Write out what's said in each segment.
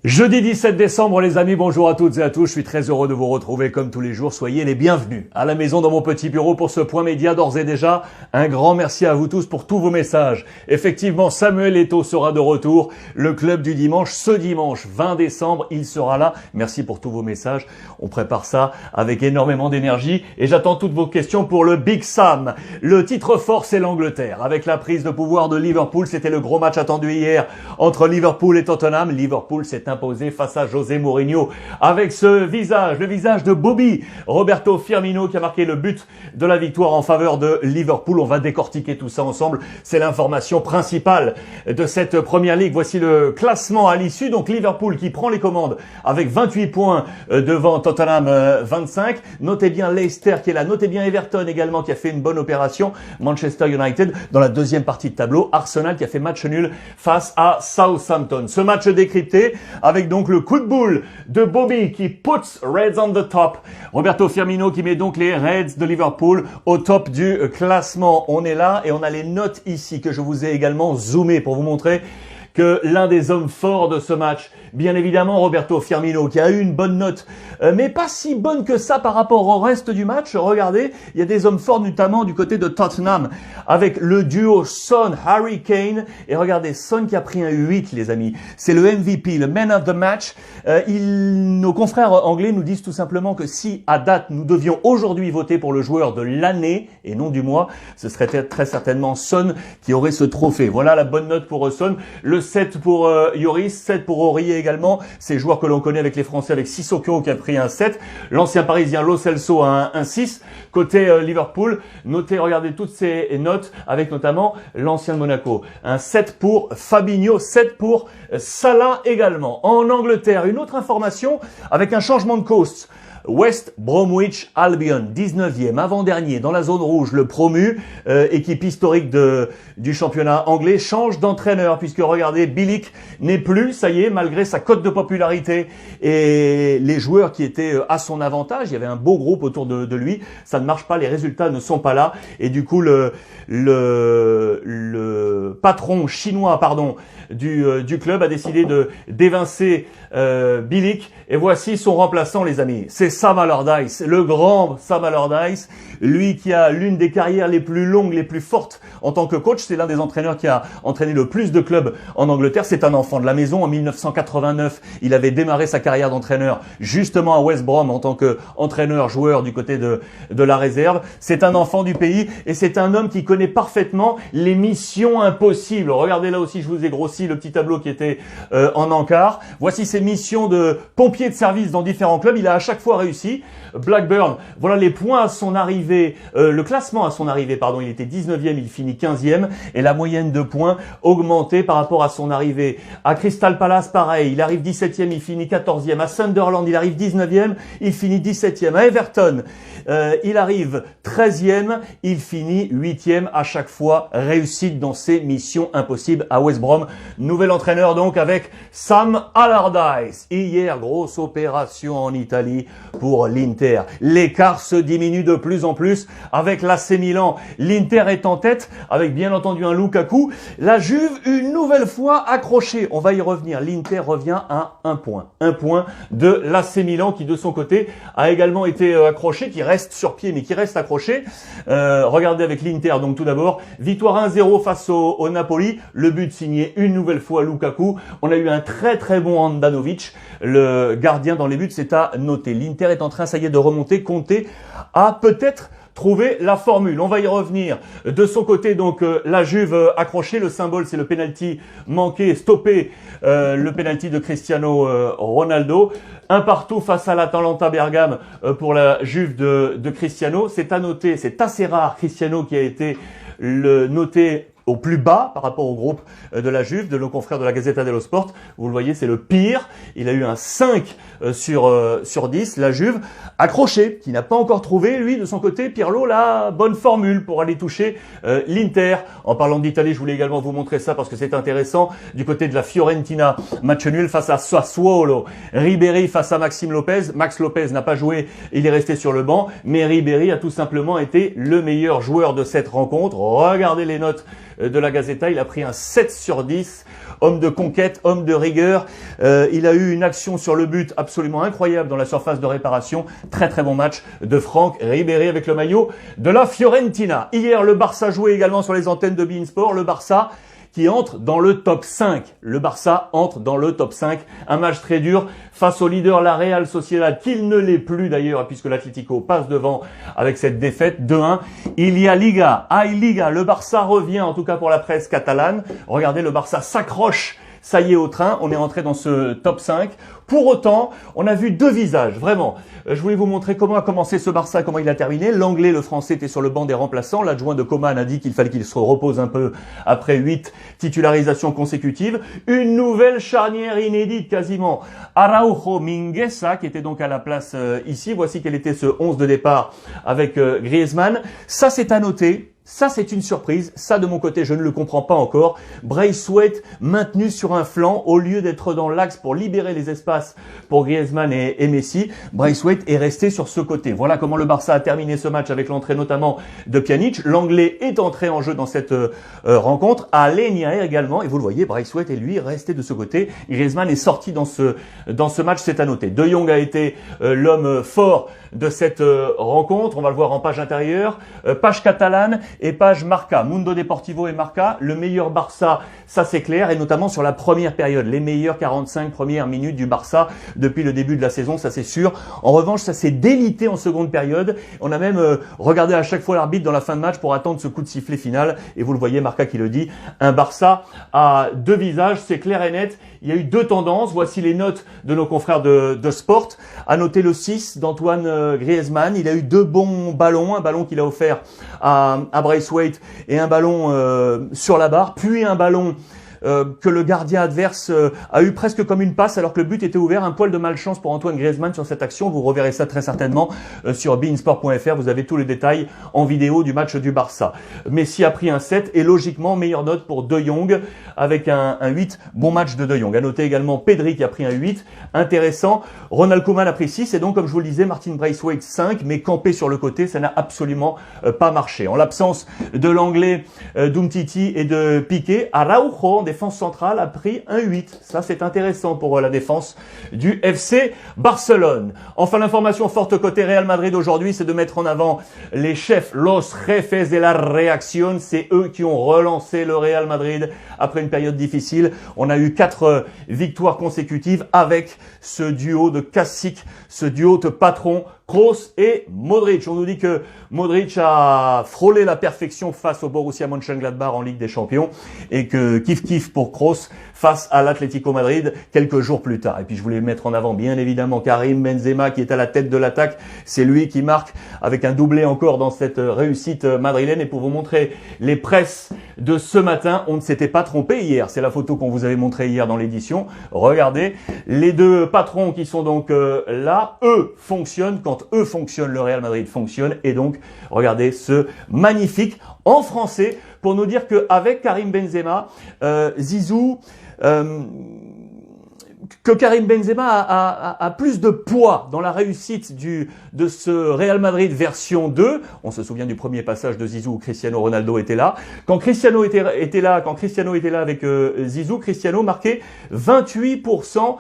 Jeudi 17 décembre, les amis, bonjour à toutes et à tous. Je suis très heureux de vous retrouver comme tous les jours. Soyez les bienvenus à la maison dans mon petit bureau pour ce point média. D'ores et déjà, un grand merci à vous tous pour tous vos messages. Effectivement, Samuel Eto'o sera de retour. Le club du dimanche, ce dimanche 20 décembre, il sera là. Merci pour tous vos messages. On prépare ça avec énormément d'énergie et j'attends toutes vos questions pour le Big Sam. Le titre fort, c'est l'Angleterre. Avec la prise de pouvoir de Liverpool, c'était le gros match attendu hier entre Liverpool et Tottenham. Liverpool s'est imposé face à José Mourinho avec ce visage, le visage de Bobby Roberto Firmino qui a marqué le but de la victoire en faveur de Liverpool. On va décortiquer tout ça ensemble. C'est l'information principale de cette première ligue. Voici le classement à l'issue. Donc Liverpool qui prend les commandes avec 28 points devant Tottenham 25. Notez bien Leicester qui est là. Notez bien Everton également qui a fait une bonne opération. Manchester United dans la deuxième partie de tableau. Arsenal qui a fait match nul face à Southampton. Ce match décrypté avec donc le coup de boule de Bobby qui puts Reds on the top. Roberto Firmino qui met donc les Reds de Liverpool au top du classement. On est là et on a les notes ici que je vous ai également zoomées pour vous montrer que l'un des hommes forts de ce match, bien évidemment Roberto Firmino, qui a eu une bonne note, mais pas si bonne que ça par rapport au reste du match. Regardez, il y a des hommes forts notamment du côté de Tottenham, avec le duo Son-Harry Kane. Et regardez, Son qui a pris un 8, les amis. C'est le MVP, le Man of the Match. Nos confrères anglais nous disent tout simplement que si, à date, nous devions aujourd'hui voter pour le joueur de l'année, et non du mois, ce serait très certainement Son qui aurait ce trophée. Voilà la bonne note pour Son. Le 7 pour Lloris, 7 pour Aurier également. Ces joueurs que l'on connaît avec les Français, avec Sissoko qui a pris un 7. L'ancien Parisien Lo Celso a un 6. Côté Liverpool, notez, regardez toutes ces notes avec notamment l'ancien de Monaco. Un 7 pour Fabinho, 7 pour Salah également. En Angleterre, une autre information avec un changement de course. West Bromwich Albion, 19e, avant-dernier, dans la zone rouge, le promu, équipe historique du championnat anglais, change d'entraîneur, puisque regardez, Bilic n'est plus, ça y est, malgré sa cote de popularité et les joueurs qui étaient à son avantage, il y avait un beau groupe autour de lui, ça ne marche pas, les résultats ne sont pas là, et du coup, le patron chinois, du club a décidé d'évincer Bilic, et voici son remplaçant, les amis. C'est Sam Allardyce, le grand Sam Allardyce, lui qui a l'une des carrières les plus longues, les plus fortes en tant que coach. C'est l'un des entraîneurs qui a entraîné le plus de clubs en Angleterre. C'est un enfant de la maison. En 1989, il avait démarré sa carrière d'entraîneur justement à West Brom en tant qu'entraîneur, joueur du côté de la réserve. C'est un enfant du pays et c'est un homme qui connaît parfaitement les missions impossibles. Regardez là aussi, je vous ai grossi le petit tableau qui était en encart. Voici ses missions de pompier de service dans différents clubs. Il a à chaque fois réussi. Blackburn, voilà les points à son arrivée, le classement à son arrivée, il était 19e, il finit 15e et la moyenne de points augmentée par rapport à son arrivée. À Crystal Palace, pareil, il arrive 17e, il finit 14e. À Sunderland, il arrive 19e, il finit 17e. À Everton, il arrive 13e, il finit 8e. À chaque fois, réussite dans ses missions impossibles à West Brom. Nouvel entraîneur donc avec Sam Allardyce. Hier, grosse opération en Italie pour l'Inter. L'écart se diminue de plus en plus avec l'AC Milan. L'Inter est en tête avec bien entendu un Lukaku. La Juve une nouvelle fois accrochée. On va y revenir. L'Inter revient à un point. Un point de l'AC Milan qui de son côté a également été accroché, qui reste sur pied mais qui reste accroché. Regardez avec l'Inter donc tout d'abord. Victoire 1-0 face au Napoli. Le but signé une nouvelle fois Lukaku. On a eu un très bon Handanovic. Le gardien dans les buts, c'est à noter. L'Inter est en train, ça y est, de remonter. Conte a peut-être trouvé la formule. On va y revenir. De son côté, donc, la Juve accrochée. Le symbole, c'est le penalty manqué, stoppé, le penalty de Cristiano Ronaldo. Un partout face à l'Atalanta Bergame pour la Juve de Cristiano. C'est à noter, c'est assez rare, Cristiano qui a été noté au plus bas par rapport au groupe de la Juve, de nos confrères de la Gazzetta dello Sport. Vous le voyez, c'est le pire. Il a eu un 5 sur 10. La Juve accroché, qui n'a pas encore trouvé, lui, de son côté, Pirlo, la bonne formule pour aller toucher l'Inter. En parlant d'Italie, je voulais également vous montrer ça parce que c'est intéressant. Du côté de la Fiorentina, match nul face à Sassuolo. Ribéry face à Maxime Lopez. Max Lopez n'a pas joué, il est resté sur le banc. Mais Ribéry a tout simplement été le meilleur joueur de cette rencontre. Regardez les notes de la Gazeta. Il a pris un 7 sur 10. Homme de conquête, homme de rigueur. Il a eu une action sur le but absolument incroyable dans la surface de réparation. Très très bon match de Franck Ribéry avec le maillot de la Fiorentina. Hier, le Barça jouait également sur les antennes de beIN Sport. Le Barça qui entre dans le top 5. Le Barça entre dans le top 5. Un match très dur face au leader, la Real Sociedad, qu'il ne l'est plus d'ailleurs, puisque l'Atlético passe devant avec cette défaite 2-1. Il y a Liga, Liga. Le Barça revient, en tout cas pour la presse catalane. Regardez, le Barça s'accroche. Ça y est au train, on est entré dans ce top 5. Pour autant, on a vu deux visages, vraiment. Je voulais vous montrer comment a commencé ce Barça, comment il a terminé. L'Anglais, le Français étaient sur le banc des remplaçants. L'adjoint de Coman a dit qu'il fallait qu'il se repose un peu après 8 titularisations consécutives. Une nouvelle charnière inédite quasiment. Araujo Mingueza, qui était donc à la place ici. Voici quel était ce 11 de départ avec Griezmann. Ça, c'est à noter. Ça, c'est une surprise. Ça, de mon côté, je ne le comprends pas encore. Braithwaite maintenu sur un flanc au lieu d'être dans l'axe pour libérer les espaces pour Griezmann et Messi. Braithwaite est resté sur ce côté. Voilà comment le Barça a terminé ce match avec l'entrée notamment de Pjanic. L'Anglais est entré en jeu dans cette rencontre. Aleñá également. Et vous le voyez, Braithwaite est lui resté de ce côté. Griezmann est sorti dans ce match, c'est à noter. De Jong a été l'homme fort de cette rencontre. On va le voir en page intérieure. Page catalane et page Marca. Mundo Deportivo et Marca. Le meilleur Barça, ça c'est clair. Et notamment sur la première période. Les meilleures 45 premières minutes du Barça depuis le début de la saison, ça c'est sûr. En revanche, ça s'est délité en seconde période. On a même regardé à chaque fois l'arbitre dans la fin de match pour attendre ce coup de sifflet final. Et vous le voyez, Marca qui le dit. Un Barça à deux visages, c'est clair et net. Il y a eu deux tendances. Voici les notes de nos confrères de Sport. À noter le 6 d'Antoine Griezmann. Il a eu deux bons ballons. Un ballon qu'il a offert à Braithwaite et un ballon sur la barre. Puis un ballon que le gardien adverse a eu presque comme une passe alors que le but était ouvert. Un poil de malchance pour Antoine Griezmann sur cette action. Vous reverrez ça très certainement sur beinsport.fr. Vous avez tous les détails en vidéo du match du Barça. Messi a pris un 7 et logiquement meilleure note pour De Jong avec un 8. Bon match de Jong. À noter également Pedri qui a pris un 8. Intéressant. Ronald Koeman a pris 6 et donc comme je vous le disais, Martin Braithwaite 5 mais campé sur le côté, ça n'a absolument pas marché. En l'absence de l'anglais d'Umtiti et de Piqué, Araujo en défense centrale a pris un 8. Ça, c'est intéressant pour la défense du FC Barcelone. Enfin, l'information forte côté Real Madrid aujourd'hui, c'est de mettre en avant les chefs, los jefes de la réaction. C'est eux qui ont relancé le Real Madrid après une période difficile. On a eu 4 victoires consécutives avec ce duo de classiques, ce duo de patrons, Kroos et Modric. On nous dit que Modric a frôlé la perfection face au Borussia Mönchengladbach en Ligue des Champions et que kiff pour Kroos face à l'Atlético Madrid quelques jours plus tard. Et puis je voulais mettre en avant bien évidemment Karim Benzema qui est à la tête de l'attaque. C'est lui qui marque avec un doublé encore dans cette réussite madrilène. Et pour vous montrer les presses de ce matin, on ne s'était pas trompé hier. C'est la photo qu'on vous avait montrée hier dans l'édition. Regardez, les deux patrons qui sont donc là, eux fonctionnent. Quand eux fonctionnent, le Real Madrid fonctionne. Et donc, regardez ce magnifique en français pour nous dire qu'avec Karim Benzema, Zizou, que Karim Benzema a plus de poids dans la réussite de ce Real Madrid version 2. On se souvient du premier passage de Zizou où Cristiano Ronaldo était là. Quand Cristiano était là avec Zizou, Cristiano marquait 28%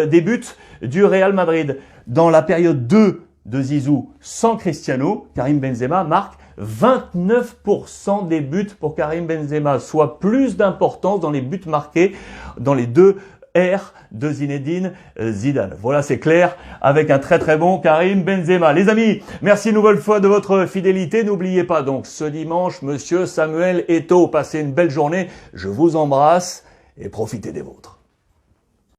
des buts du Real Madrid. Dans la période 2 de Zizou sans Cristiano, Karim Benzema marque 29% des buts pour Karim Benzema, soit plus d'importance dans les buts marqués dans les deux R de Zinedine Zidane. Voilà, c'est clair, avec un très très bon Karim Benzema. Les amis, merci une nouvelle fois de votre fidélité. N'oubliez pas donc ce dimanche, Monsieur Samuel Eto'o. Passez une belle journée. Je vous embrasse et profitez des vôtres.